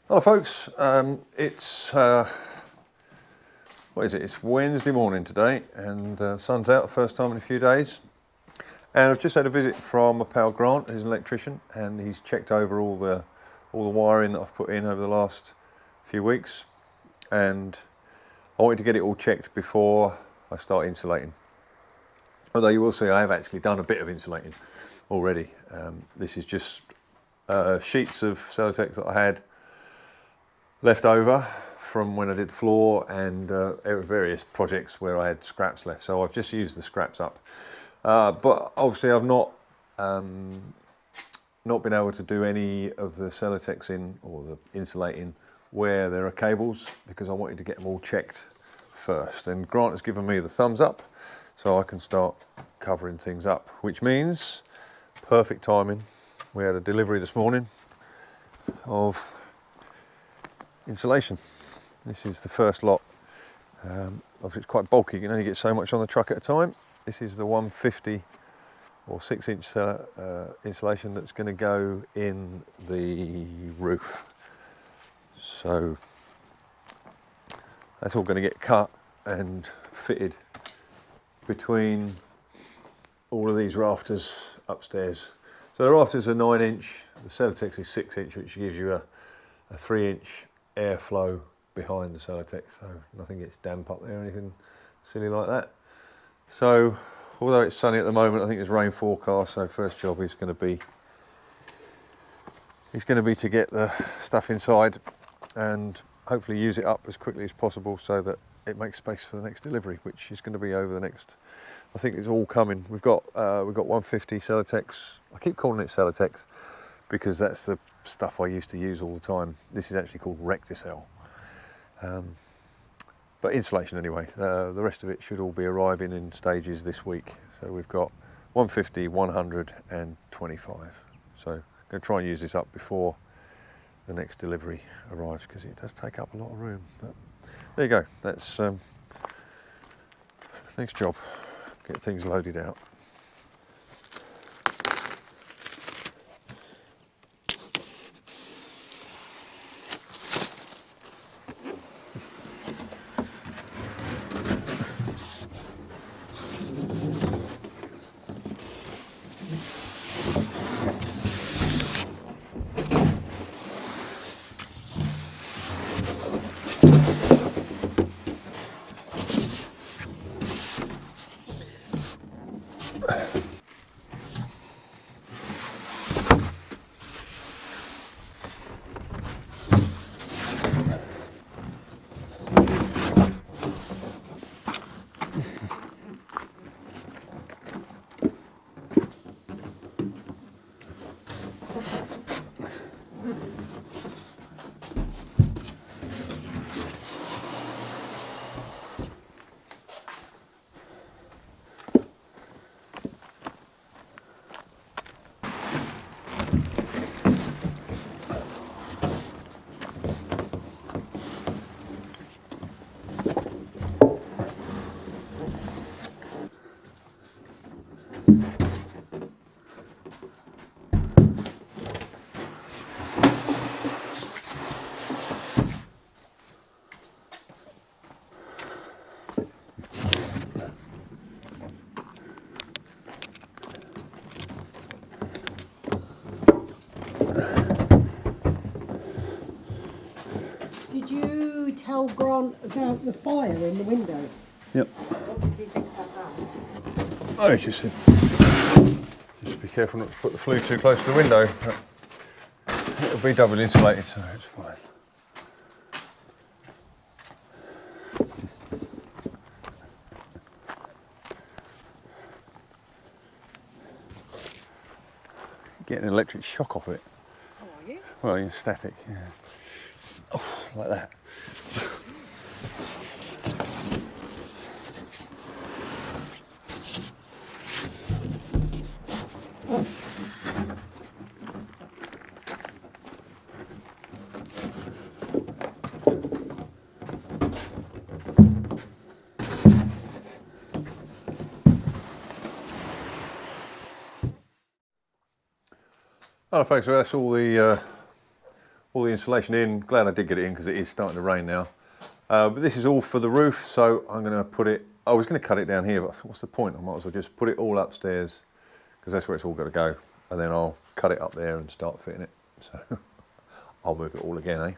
Hello folks, it's what is it? It's Wednesday morning today, and sun's out the first time in a few days. And I've just had a visit from my pal Grant, who's an electrician, and he's checked over all the wiring that I've put in over the last few weeks. And I wanted to get it all checked before I start insulating. Although you will see I have actually done a bit of insulating already. This is just sheets of Celotex that I had left over from when I did the floor, and various projects where I had scraps left, so I've just used the scraps up. But obviously I've not been able to do any of the Celotexing or the insulating where there are cables, because I wanted to get them all checked first. And Grant has given me the thumbs up, so I can start covering things up, which means perfect timing. We had a delivery this morning of insulation. This is the first lot. Obviously it's quite bulky, you can only get so much on the truck at a time. This is the 150 or 6-inch insulation that's going to go in the roof. So that's all going to get cut and fitted between all of these rafters upstairs. So the rafters are 9-inch, the Celotex is 6-inch, which gives you a 3-inch airflow behind the Celotex, so nothing gets damp up there or anything silly like that. So although it's sunny at the moment, I think there's rain forecast, so first job is going to be to get the stuff inside and hopefully use it up as quickly as possible so that it makes space for the next delivery, which is going to be over the next, I think it's all coming. We've got 150 Celotex. I keep calling it Celotex because that's the stuff I used to use all the time. This is actually called Recticel. But insulation anyway. The rest of it should all be arriving in stages this week. So we've got 150, 100 and 25. So I'm going to try and use this up before the next delivery arrives, because it does take up a lot of room. But there you go, that's next job. Get things loaded out. Did you tell Grant about the fire in the window? Yep. What did he think about that? I just said, just be careful not to put the flue too close to the window. It'll be double insulated, so it's fine. Getting an electric shock off it. Oh, are you? Well, in static, yeah. Oh, like that. Oh, folks, so that's all the all the insulation in. Glad I did get it in because it is starting to rain now. But this is all for the roof, so I'm going to put it, I was going to cut it down here, but what's the point? I might as well just put it all upstairs because that's where it's all got to go. And then I'll cut it up there and start fitting it. So I'll move it all again, eh?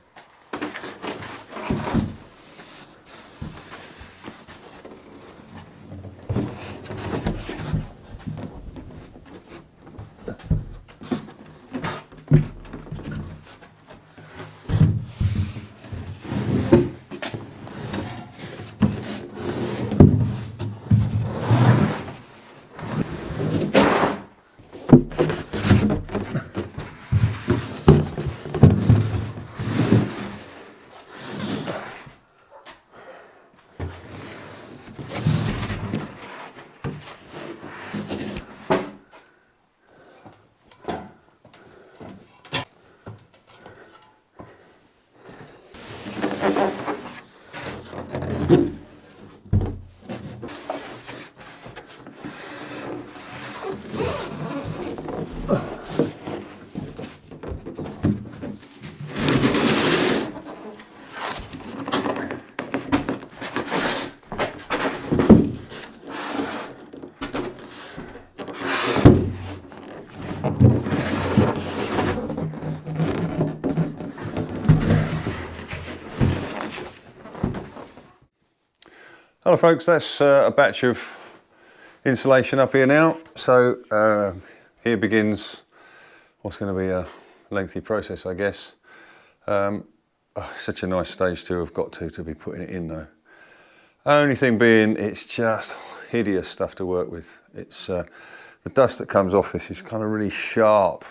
Hello folks, that's a batch of insulation up here now. So here begins what's going to be a lengthy process, I guess. Such a nice stage to have got to be putting it in though. Only thing being, it's just hideous stuff to work with. It's the dust that comes off this is kind of really sharp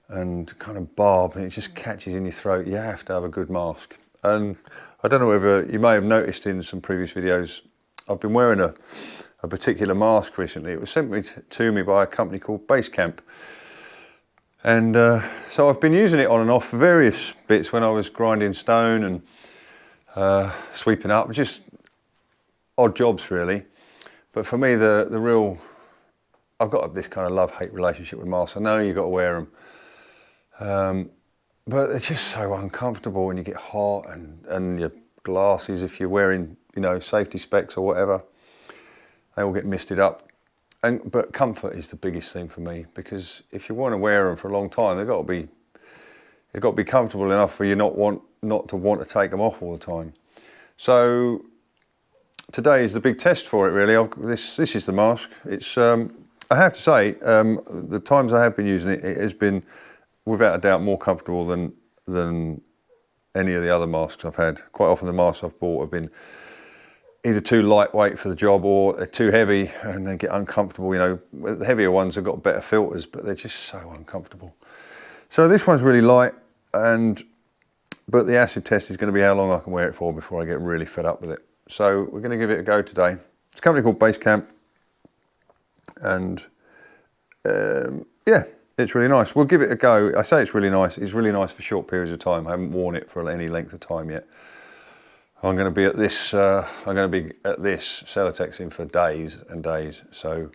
and kind of barbed, and it just catches in your throat. You have to have a good mask. And I don't know whether you may have noticed in some previous videos, I've been wearing a particular mask recently. It was sent to me by a company called Basecamp. And so I've been using it on and off for various bits when I was grinding stone and sweeping up, just odd jobs really. But for me, the real, I've got this kind of love-hate relationship with masks. I know you've got to wear them. But they're just so uncomfortable when you get hot, and your glasses, if you're wearing, you know, safety specs or whatever, they all get misted up. But comfort is the biggest thing for me, because if you want to wear them for a long time, they've got to be comfortable enough for you not to want to take them off all the time. So today is the big test for it, really. This is the mask. It's I have to say, the times I have been using it, it has been without a doubt more comfortable than any of the other masks I've had. Quite often the masks I've bought have been either too lightweight for the job, or they're too heavy and they get uncomfortable. You know, the heavier ones have got better filters, but they're just so uncomfortable. So this one's really light, but the acid test is going to be how long I can wear it for before I get really fed up with it. So we're going to give it a go today. It's a company called Basecamp, and yeah, it's really nice. We'll give it a go. I say it's really nice. It's really nice for short periods of time. I haven't worn it for any length of time yet. I'm going to be at this. Celotexing for days and days. So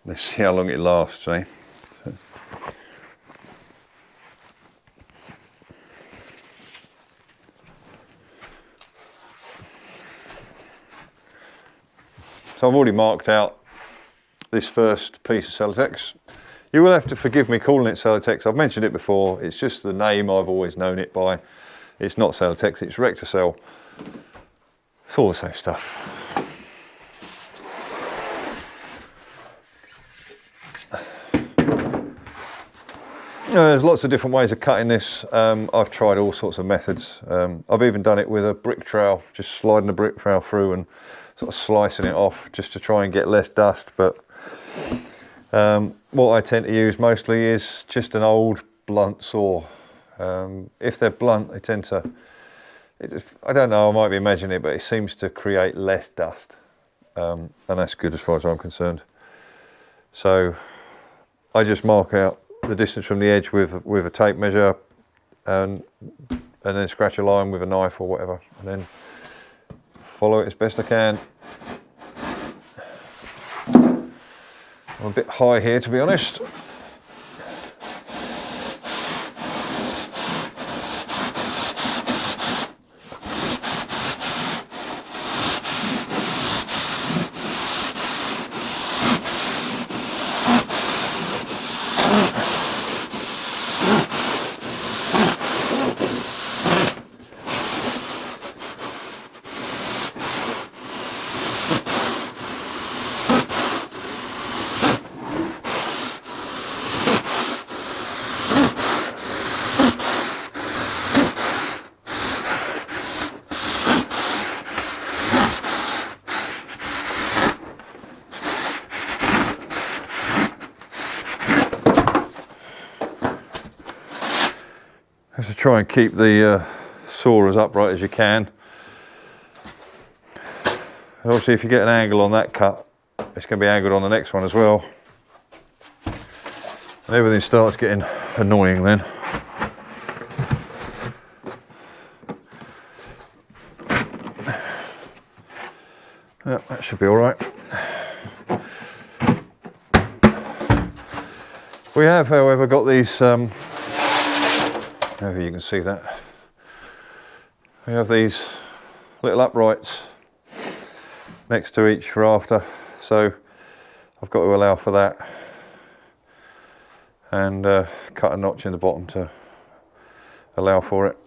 let's see how long it lasts, eh? So I've already marked out this first piece of Celotex. You will have to forgive me calling it Celotex. I've mentioned it before. It's just the name I've always known it by. It's not Celotex, it's Rectacel. It's all the same stuff. There's lots of different ways of cutting this. I've tried all sorts of methods. I've even done it with a brick trowel, just sliding the brick trowel through and sort of slicing it off just to try and get less dust. But what I tend to use mostly is just an old blunt saw. If they're blunt, they tend to, I don't know, I might be imagining it, but it seems to create less dust. And that's good as far as I'm concerned. So I just mark out the distance from the edge with a tape measure, and then scratch a line with a knife or whatever, and then follow it as best I can. I'm a bit high here, to be honest. Just to try and keep the saw as upright as you can. Obviously if you get an angle on that cut, it's going to be angled on the next one as well. And everything starts getting annoying then. Yeah, that should be all right. We have, however, got these, however you can see that, we have these little uprights next to each rafter, so I've got to allow for that and cut a notch in the bottom to allow for it.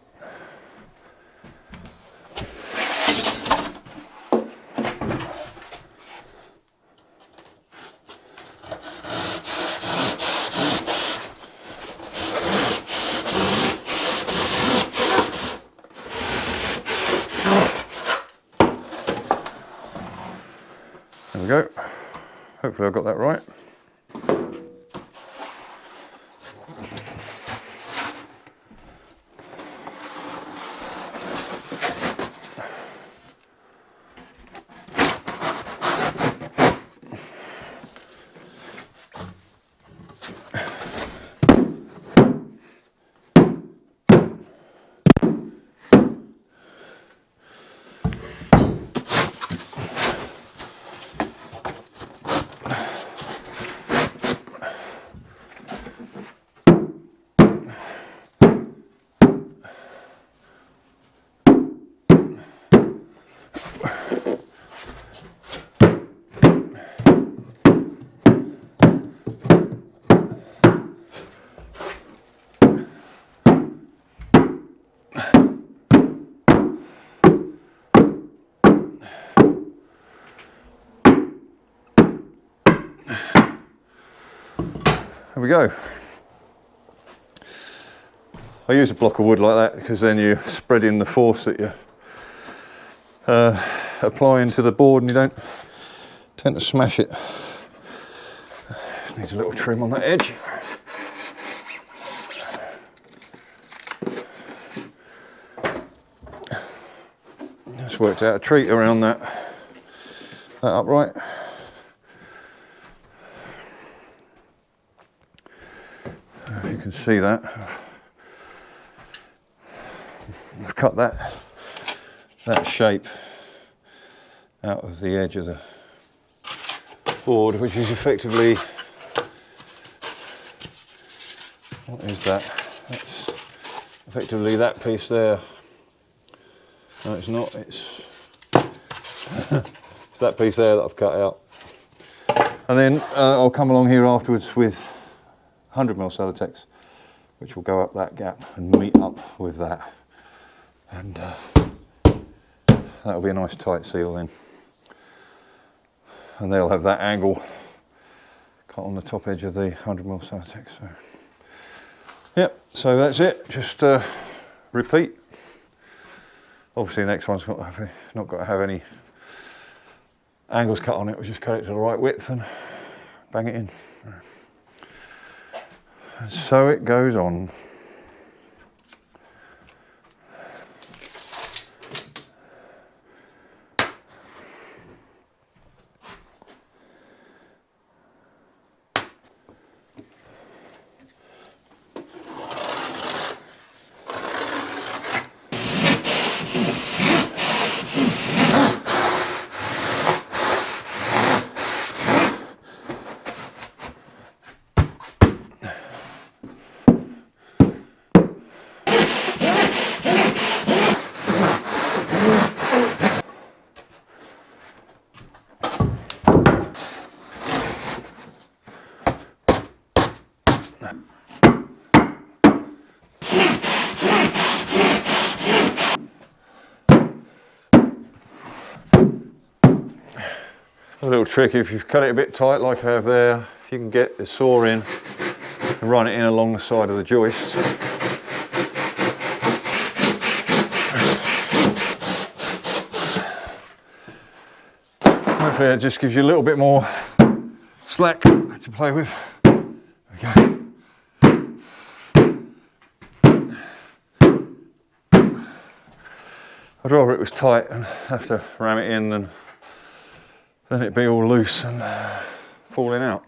There we go. Hopefully I've got that right. There we go. I use a block of wood like that because then you're spreading the force that you're applying to the board and you don't tend to smash it. Needs a little trim on that edge. Just worked out a treat around that upright. If you can see that, I've cut that shape out of the edge of the board, which is effectively, what is that? That's effectively that piece there. No, it's not. It's it's that piece there that I've cut out. And then I'll come along here afterwards with 100mm Celotex, which will go up that gap and meet up with that, and that'll be a nice tight seal then. And they'll have that angle cut on the top edge of the 100mm Celotex. So, yep. So that's it. Just repeat. Obviously, the next one's not got to have any angles cut on it. We just cut it to the right width and bang it in. And so it goes on. A little trick, if you've cut it a bit tight like I have there, if you can get the saw in and run it in along the side of the joist. Hopefully it just gives you a little bit more slack to play with. There we go. I'd rather it was tight and have to ram it in than it'd be all loose and falling out.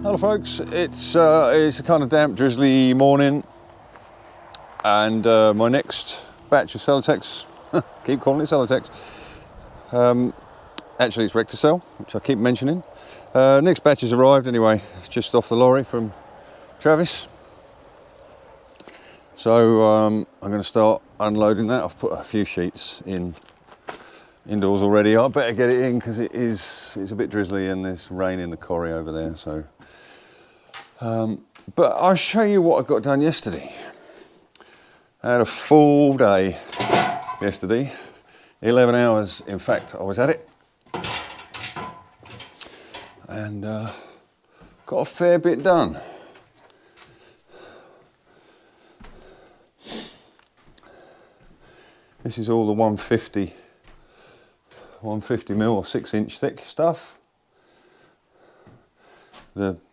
Hello folks, it's a kind of damp, drizzly morning, and my next batch of Celotex, keep calling it Celotex, actually it's Recticel, which I keep mentioning. Next batch has arrived anyway, it's just off the lorry from Travis. So I'm going to start unloading that. I've put a few sheets indoors already. I better get it in because it's a bit drizzly and there's rain in the quarry over there. So, but I'll show you what I got done yesterday. I had a full day yesterday, 11 hours. In fact, I was at it, and got a fair bit done. This is all the 150 mil or 6-inch thick stuff.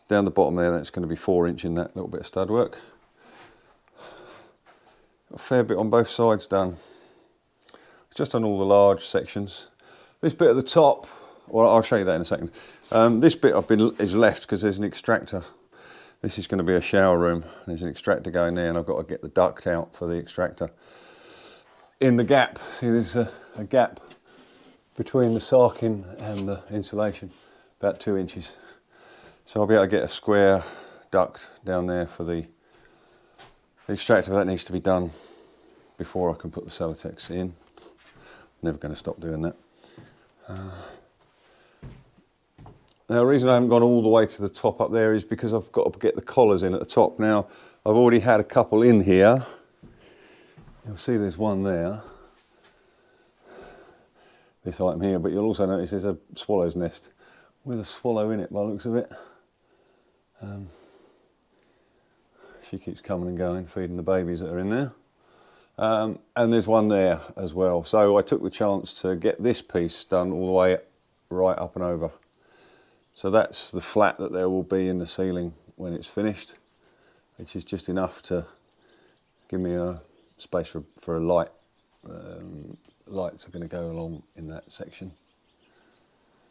Down the bottom there, that's going to be 4-inch in that little bit of stud work. Got a fair bit on both sides done. Just on all the large sections. This bit at the top, well, I'll show you that in a second. This bit is left because there's an extractor. This is going to be a shower room. There's an extractor going there, and I've got to get the duct out for the extractor. In the gap, see there's a gap between the sarking and the insulation, about 2 inches. So I'll be able to get a square duct down there for the extractor, but that needs to be done before I can put the Celotex in. Never going to stop doing that. Now the reason I haven't gone all the way to the top up there is because I've got to get the collars in at the top. Now I've already had a couple in here. You'll see there's one there, this item here, but you'll also notice there's a swallow's nest with a swallow in it by the looks of it. She keeps coming and going, feeding the babies that are in there. And there's one there as well. So I took the chance to get this piece done all the way right up and over. So that's the flat that there will be in the ceiling when it's finished, which is just enough to give me a space for a light. Lights are going to go along in that section.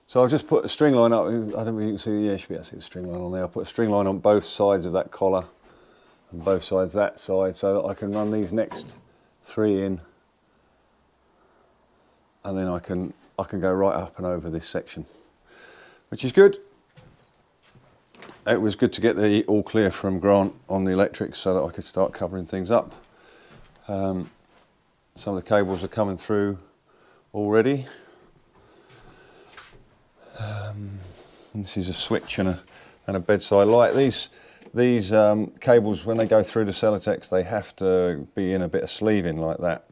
So I've just put a string line up. I don't know if you can see, yeah, you should be able to see the string line on there. I'll put a string line on both sides of that collar and both sides that side so that I can run these next 3 in, and then I can go right up and over this section, which is good. It was good to get the all clear from Grant on the electrics so that I could start covering things up. some of the cables are coming through already. This is a switch and a bedside light. These cables, when they go through the Celotex, they have to be in a bit of sleeving like that,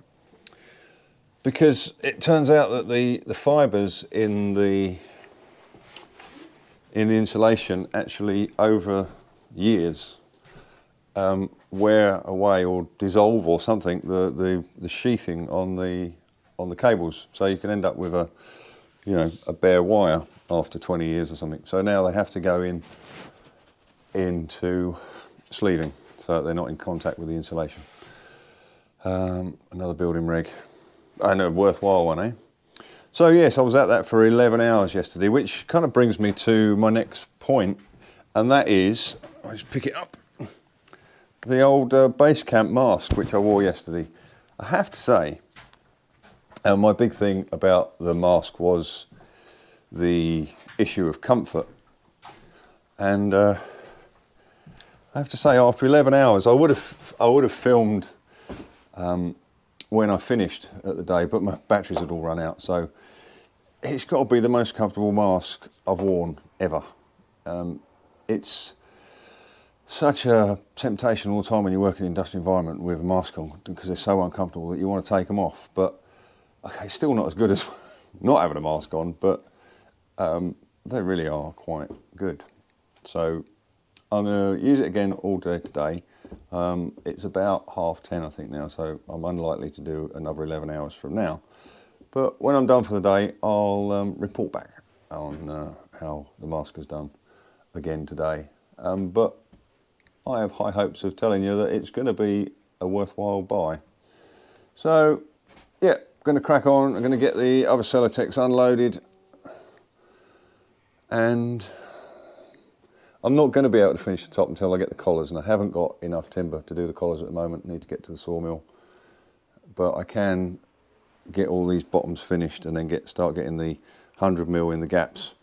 because it turns out that the fibres in the insulation actually over years wear away or dissolve or something the sheathing on the cables, so you can end up with a bare wire after 20 years or something. So now they have to go into sleeving so that they're not in contact with the insulation. Another building reg, and a worthwhile one, eh? So yes, I was at that for 11 hours yesterday, which kind of brings me to my next point, and that is, I'll just pick it up, the old base camp mask which I wore yesterday. I have to say, my big thing about the mask was the issue of comfort, and I have to say, after 11 hours, I would have filmed when I finished at the day, but my batteries had all run out. So it's got to be the most comfortable mask I've worn ever. It's such a temptation all the time when you work in an industrial environment with a mask on, because they're so uncomfortable that you want to take them off. But okay, still not as good as not having a mask on, but they really are quite good. So I'm going to use it again all day today. It's about 10:30, I think, now, so I'm unlikely to do another 11 hours from now. But when I'm done for the day, I'll report back on how the mask has done again today. But I have high hopes of telling you that it's going to be a worthwhile buy. So, yeah, going to crack on. I'm going to get the other Celotex unloaded, and I'm not going to be able to finish the top until I get the collars, and I haven't got enough timber to do the collars at the moment. I need to get to the sawmill, but I can get all these bottoms finished and then start getting the 100mm in the gaps.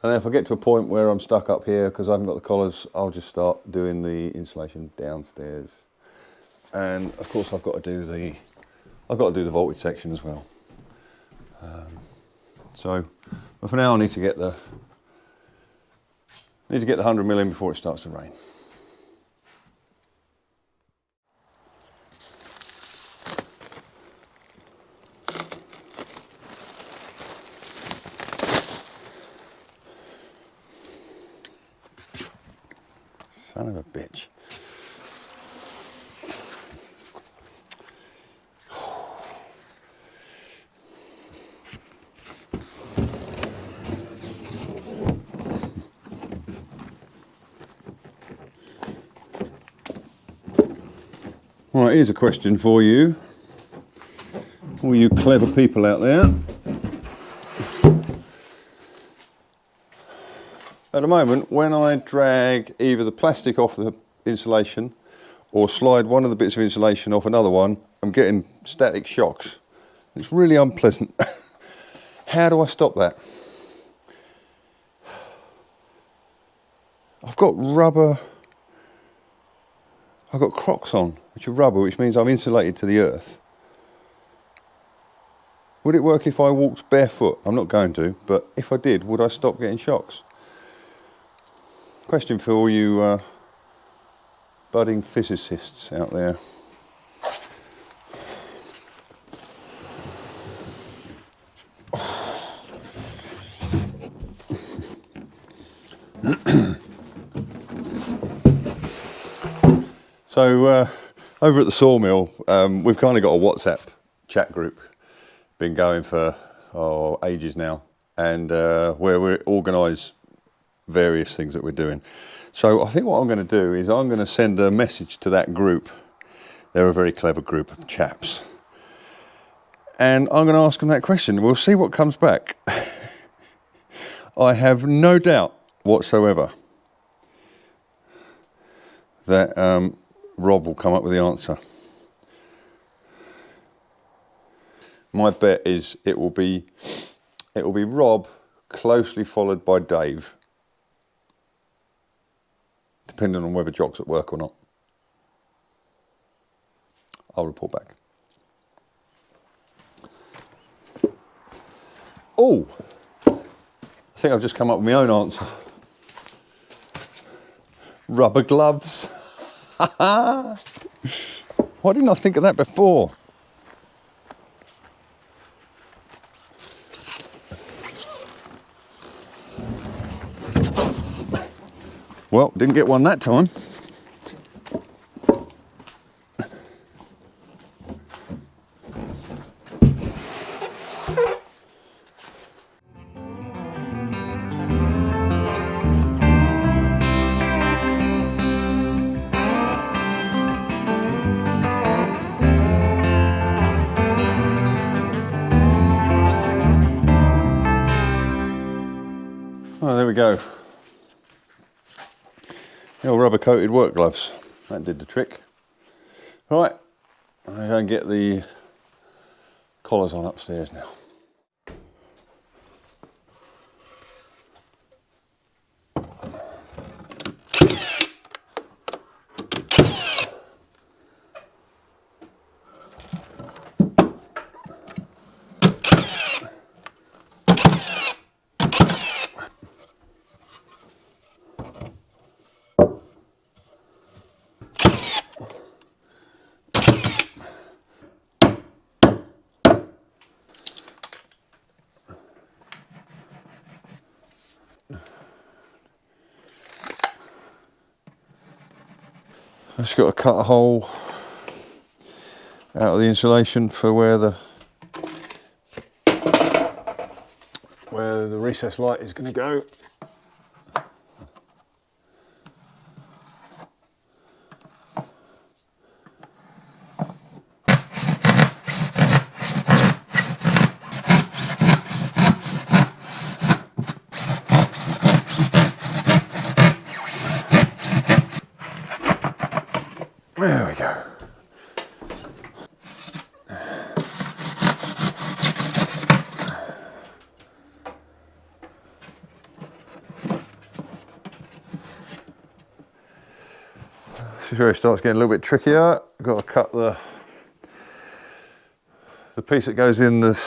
And then if I get to a point where I'm stuck up here because I haven't got the collars, I'll just start doing the insulation downstairs. And of course I've got to do the voltage section as well. But for now I need to get the 100mm in before it starts to rain. Son of a bitch. Right, here's a question for you, all you clever people out there. At the moment, when I drag either the plastic off the insulation or slide one of the bits of insulation off another one, I'm getting static shocks. It's really unpleasant. How do I stop that? I've got Crocs on, which are rubber, which means I'm insulated to the earth. Would it work if I walked barefoot? I'm not going to, but if I did, would I stop getting shocks? Question for all you budding physicists out there. So over at the sawmill, we've kind of got a WhatsApp chat group, been going for ages now, and where we organise various things that we're doing. So I think what I'm going to do is I'm going to send a message to that group. They're a very clever group of chaps, and I'm going to ask them that question. We'll see what comes back. I have no doubt whatsoever that Rob will come up with the answer. My bet is it will be Rob, closely followed by Dave, depending on whether Jock's at work or not. I'll report back. Oh, I think I've just come up with my own answer. Rubber gloves. Why didn't I think of that before? Well, didn't get one that time. Oh, there we go. The old rubber coated work gloves. That did the trick. Right, I'm going to get the collars on upstairs now. I've just got to cut a hole out of the insulation for where the recessed light is going to go. There we go. This is where it starts getting a little bit trickier. I've got to cut the piece that goes in the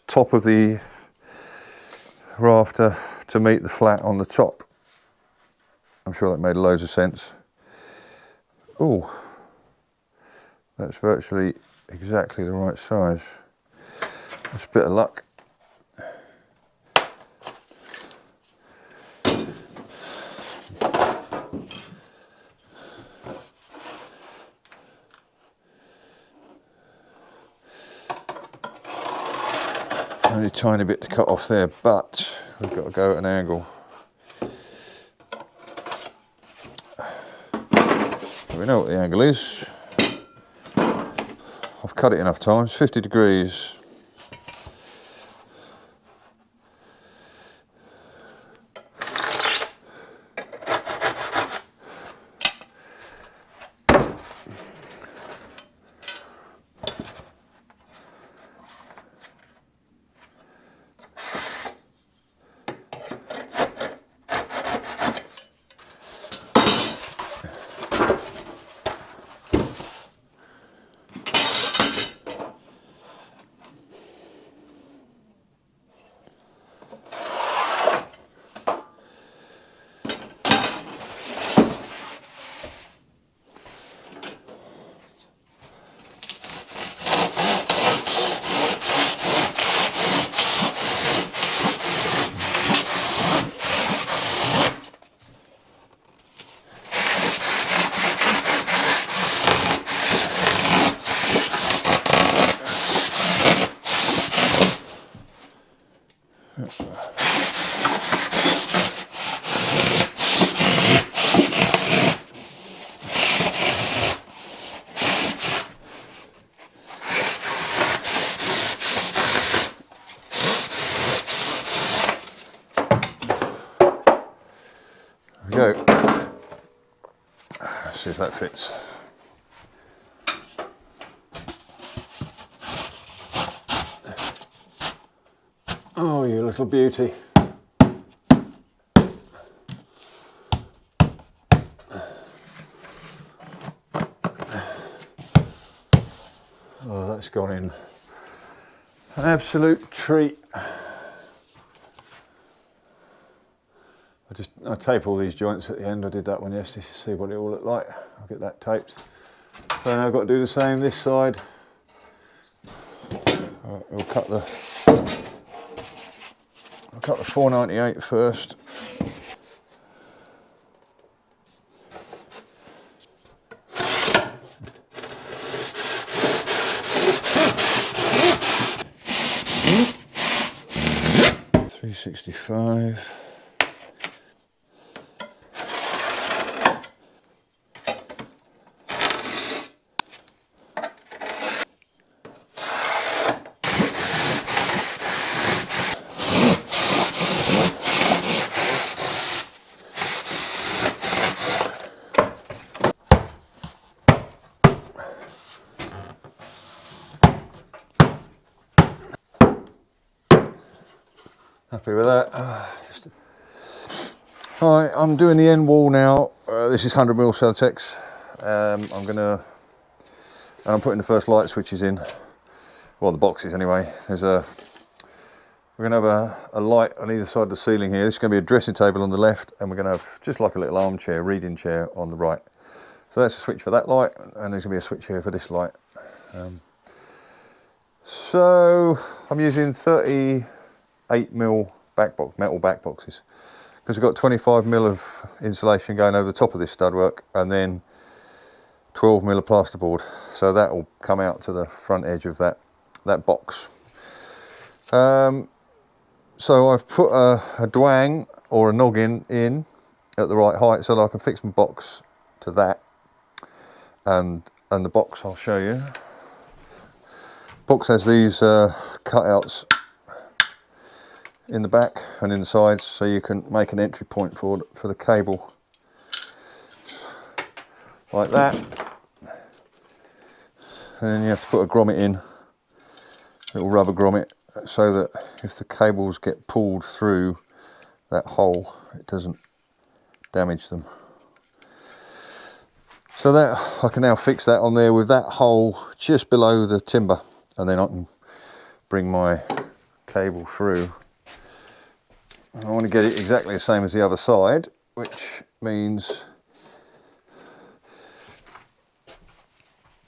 top of the rafter to meet the flat on the top. I'm sure that made loads of sense. Oh, that's virtually exactly the right size. That's a bit of luck. Only a tiny bit to cut off there, but we've got to go at an angle. We know what the angle is. I've cut it enough times, 50 degrees. There we go. Let's see if that fits. Oh, you little beauty. Oh, that's gone in. An absolute treat. I tape all these joints at the end. I did that one yesterday to see what it all looked like. I'll get that taped. So now I've got to do the same this side. We'll cut the 498 first. $365. Happy with that. Alright, I'm doing the end wall now. This is 100mm Celotex. I'm putting the first light switches in. Well, the boxes anyway. We're going to have a light on either side of the ceiling here. This is going to be a dressing table on the left, and we're going to have just like a little armchair, reading chair on the right. So that's a switch for that light, and there's going to be a switch here for this light. So I'm using 38mm metal back boxes, because we've got 25mm of insulation going over the top of this stud-work, and then 12mm of plasterboard. So that will come out to the front edge of that box. So I've put a dwang or a noggin in at the right height so that I can fix my box to that. And the box, I'll show you. Box has these cutouts in the back and in the sides, so you can make an entry point for the cable like that. And then you have to put a grommet in, a little rubber grommet, so that if the cables get pulled through that hole, it doesn't damage them. So that I can now fix that on there with that hole just below the timber, and then I can bring my cable through. I want to get it exactly the same as the other side, which means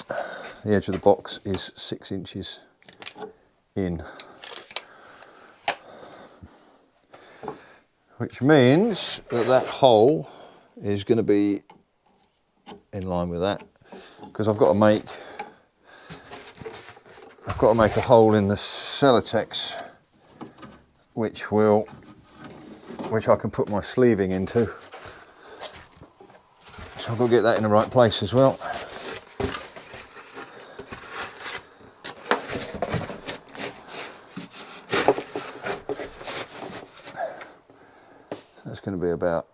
the edge of the box is 6 inches in. Which means that hole is going to be in line with that, because I've got to make a hole in the Celotex, which I can put my sleeving into. So I've got to get that in the right place as well. That's going to be about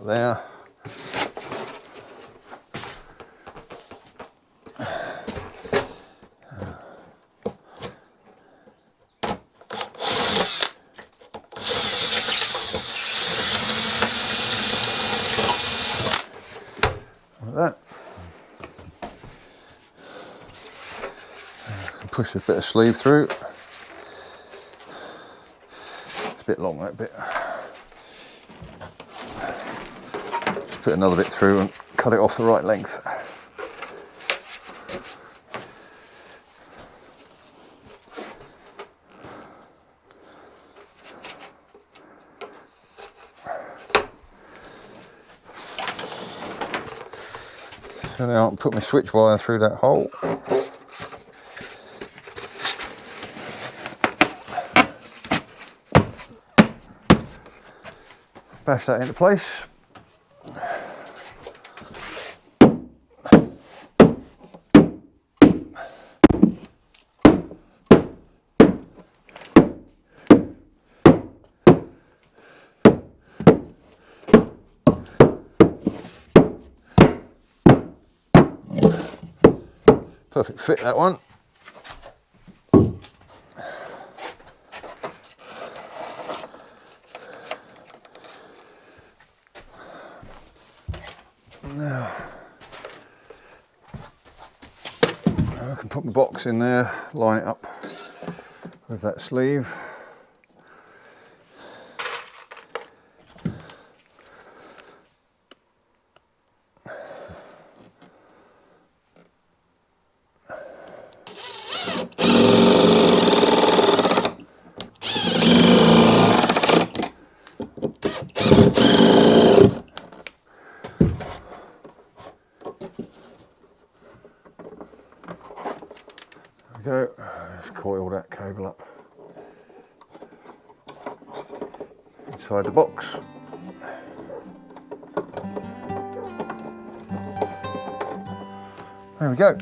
there. Like that. Push a bit of sleeve through. It's a bit long, that bit. Just put another bit through and cut it off the right length. So now I'll put my switch wire through that hole. Bash that into place. Perfect fit, that one. Now I can put my box in there, line it up with that sleeve. we go. Let's coil that cable up inside the box. There we go.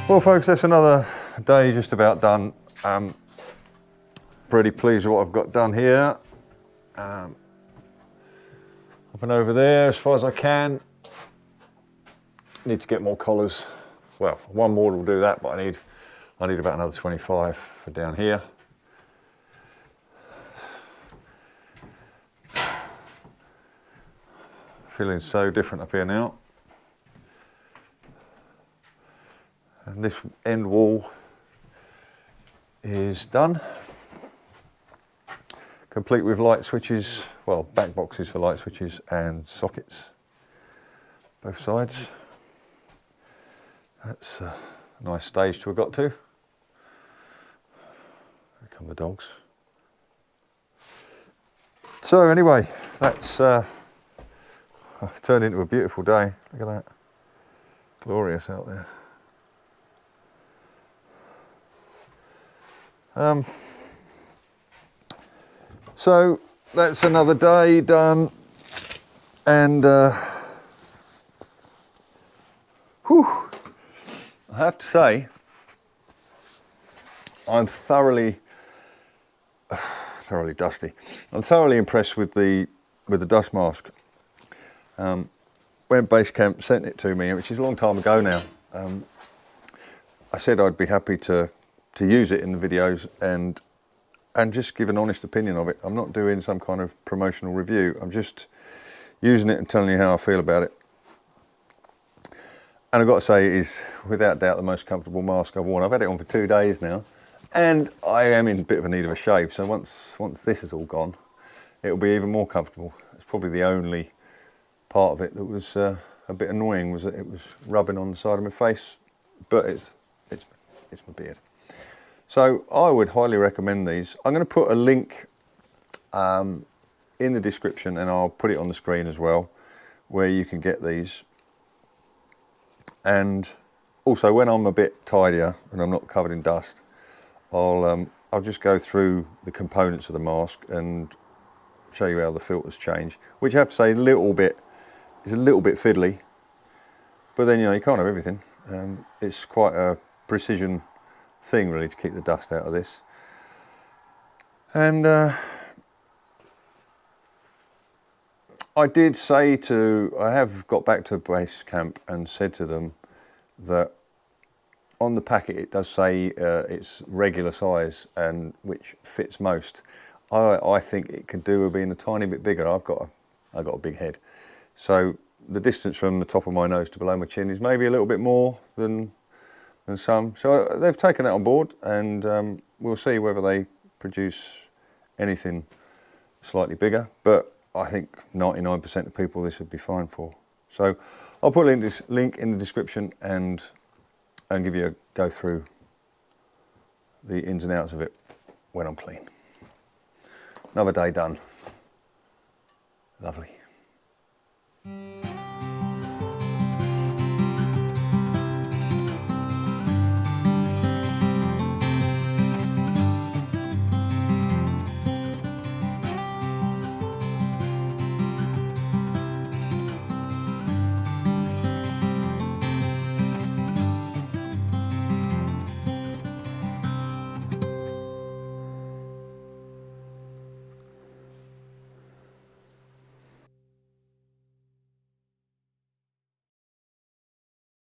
Well folks, that's another day just about done. Pretty pleased with what I've got done here. Up and over there as far as I can. Need to get more collars. Well, one more will do that, but I need about another 25 for down here. Feeling so different up here now. And this end wall is done. Complete with light switches, well, back boxes for light switches and sockets, both sides. That's a nice stage to have got to. Here come the dogs. So anyway, that's turned into a beautiful day. Look at that. Glorious out there. So that's another day done, and whew, I have to say I'm thoroughly dusty. I'm thoroughly impressed with the dust mask. When Basecamp sent it to me, which is a long time ago now, I said I'd be happy to use it in the videos and just give an honest opinion of it. I'm not doing some kind of promotional review. I'm just using it and telling you how I feel about it. And I've got to say, it is without doubt the most comfortable mask I've worn. I've had it on for 2 days now, and I am in a bit of a need of a shave. So once this is all gone, it'll be even more comfortable. It's probably the only part of it that was a bit annoying, was that it was rubbing on the side of my face, but it's my beard. So I would highly recommend these. I'm going to put a link in the description, and I'll put it on the screen as well, where you can get these. And also, when I'm a bit tidier and I'm not covered in dust, I'll just go through the components of the mask and show you how the filters change, which I have to say is a little bit fiddly, but then, you know, you can't have everything. It's quite a precision thing really to keep the dust out of this. And I have got back to Basecamp and said to them that on the packet it does say it's regular size, and which fits most. I think it could do with being a tiny bit bigger. I've got a big head, so the distance from the top of my nose to below my chin is maybe a little bit more than some. So they've taken that on board, and we'll see whether they produce anything slightly bigger. But I think 99% of people this would be fine for. So I'll put this link in the description and give you a go through the ins and outs of it when I'm clean. Another day done. Lovely.